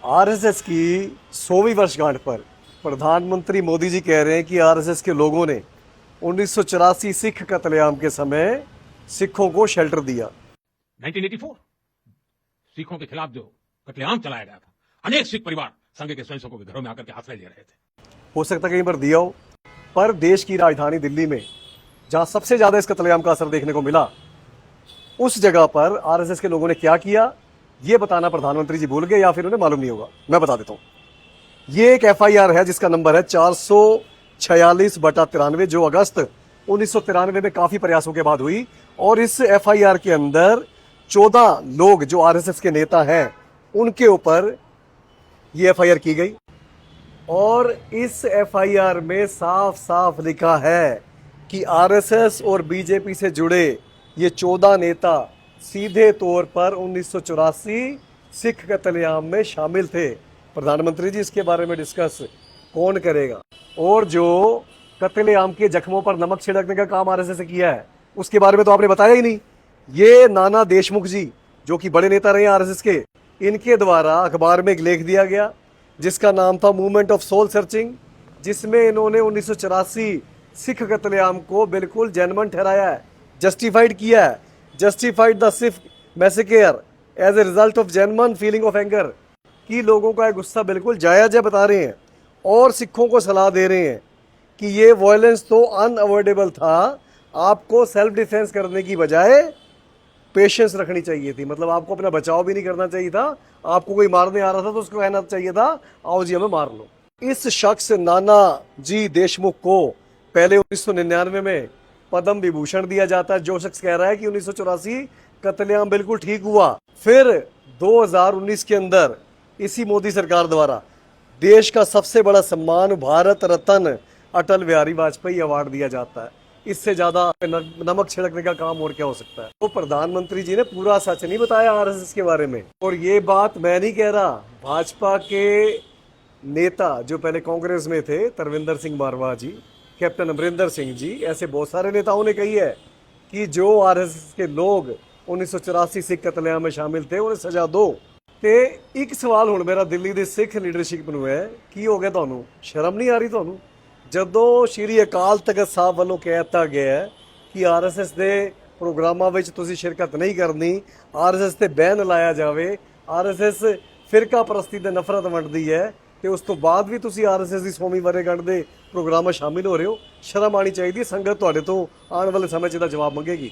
RSS की 100वीं वर्षगांठ पर प्रधानमंत्री मोदी जी कह रहे हैं कि आरएसएस के लोगों ने 1984 सिख कत्लेआम के समय सिखों को शेल्टर दिया। 1984 सिखों के खिलाफ जो कत्लेआम चलाया गया था, अनेक सिख परिवार संघ के स्वयंसेवकों के घरों में आकर के आश्रय ले रहे थे। हो सकता है कहीं पर दिया हो, पर देश की राजधानी दिल्ली में जहां सबसे ज्यादा इस कत्लेआम का असर देखने को मिला, उस जगह पर आरएसएस के लोगों ने क्या किया, ये बताना प्रधानमंत्री जी भूल गए या फिर उन्हें मालूम नहीं होगा। मैं बता देता हूं। ये एक एफआईआर है जिसका नंबर है 446/93, जो अगस्त 1993 में काफी प्रयासों के बाद हुई। और इस एफआईआर के अंदर 14 लोग जो आरएसएस के नेता हैं उनके ऊपर ये एफआईआर की गई। और इस एफआईआर में साफ साफ लिखा है कि आरएसएस और बीजेपी से जुड़े ये 14 नेता सीधे तौर पर 1984 सिख कत्लेआम में शामिल थे। प्रधानमंत्री जी, इसके बारे में डिस्कस कौन करेगा? और जो कत्लेआम के जख्मों पर नमक छिड़कने का काम आरएसएस ने किया है, उसके बारे में तो आपने बताया ही नहीं। ये नाना देशमुख जी, जो कि बड़े नेता रहे आरएसएस के, इनके द्वारा अखबार में एक लेख दिया गया जिसका नाम था मूवमेंट ऑफ सोल सर्चिंग, जिसमें इन्होंने 1984 सिख कत्लेआम को बिल्कुल जेन्युइन ठहराया है, जस्टिफाइड किया है। Justified the Sikh massacre as a result of genuine feeling of anger, कि लोगों का गुस्सा बिल्कुल जायज है बता रहे हैं। और सिखों को सलाह दे रहे हैं कि ये वायलेंस तो अनअवॉइडेबल था, आपको सेल्फ डिफेंस करने की बजाय पेशेंस रखनी चाहिए थी। मतलब आपको अपना बचाव भी नहीं करना चाहिए था। आपको कोई मारने आ रहा था तो उसको कहना चाहिए था, आओ जी हमें मार लो। इस शख्स नाना जी देशमुख को पहले 1999 में पद्म विभूषण दिया जाता है। जो शख्स कह रहा है कि 1984 कत्लेआम बिल्कुल ठीक हुआ। फिर 2019 के अंदर इसी मोदी सरकार द्वारा देश का सबसे बड़ा सम्मान भारत रत्न अटल बिहारी वाजपेयी अवार्ड दिया जाता है। इससे ज्यादा नमक छिड़कने का काम और क्या हो सकता है? तो प्रधानमंत्री जी ने पूरा सच नहीं बताया आरएसएस के बारे में। और ये बात मैं नहीं कह रहा, भाजपा के नेता जो पहले कांग्रेस में थे, तरविंदर सिंह मारवाह जी, कैप्टन अमरिंदर सिंह जी, ऐसे बहुत सारे नेताओं ने कही है कि जो आरएसएस के लोग 1984 सिख कत्लेआम में शामिल थे उन्हें सजा दो। ਤੇ ਇੱਕ ਸਵਾਲ ਹੁਣ ਮੇਰਾ ਦਿੱਲੀ ਦੇ ਸਿੱਖ ਲੀਡਰਸ਼ਿਪ ਨੂੰ ਹੈ, ਕੀ ਹੋ ਗਿਆ ਤੁਹਾਨੂੰ? ਸ਼ਰਮ ਨਹੀਂ ਆ ਰਹੀ ਤੁਹਾਨੂੰ? ਜਦੋਂ ਸ਼੍ਰੀ ਅਕਾਲ ਤਖਤ ਸਾਹਿਬ ਵੱਲੋਂ ਕਹਿ ਦਿੱਤਾ ਗਿਆ ਹੈ ਕਿ ਆਰਐਸਐਸ ਦੇ ਪ੍ਰੋਗਰਾਮਾਂ ਵਿੱਚ ਤੁਸੀਂ ਸ਼ਿਰਕਤ ਨਹੀਂ ਕਰਨੀ, ਆਰਐਸਐਸ ਤੇ ਬੈਨ ਲਾਇਆ ਜਾਵੇ, ਆਰਐਸਐਸ ਫਿਰਕਾ ਪ੍ਰਸਤੀ ਤੇ ਨਫ਼ਰਤ ਵੰਡਦੀ ਹੈ, ਤੇ ਉਸ ਤੋਂ ਬਾਅਦ ਵੀ ਤੁਸੀਂ ਆਰਐਸਐਸ ਦੀ 100ਵੀਂ ਵਰ੍ਹੇਗੰਢ ਦੇ ਪ੍ਰੋਗਰਾਮਾਂ ਸ਼ਾਮਿਲ ਹੋ ਰਹੇ ਹੋ। ਸ਼ਰਮ ਆਣੀ ਚਾਹੀਦੀ ਹੈ। ਸੰਗਤ ਤੁਹਾਡੇ ਤੋਂ ਆਉਣ ਵਾਲੇ ਸਮੇਂ 'ਚ ਇਹਦਾ ਜਵਾਬ ਮੰਗੇਗੀ।